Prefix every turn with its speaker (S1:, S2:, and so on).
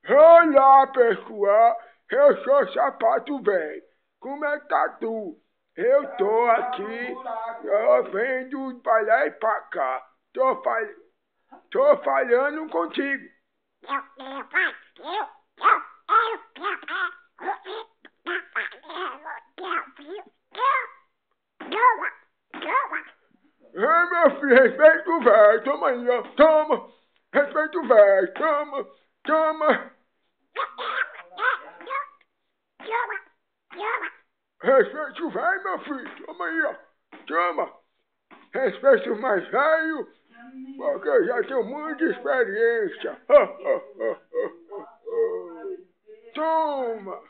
S1: Olá, pessoal, eu sou Sapato Velho. Como é que tá tu? Eu tô aqui, eu vendo pra lá e pra cá. Tô falando contigo. Ei, meu filho, respeita o velho, toma aí, ó, toma. Respeita o velho, toma, toma. Respeita o velho, meu filho, toma aí, ó, toma. Respeita o mais velho, porque eu já tenho muita experiência. Toma.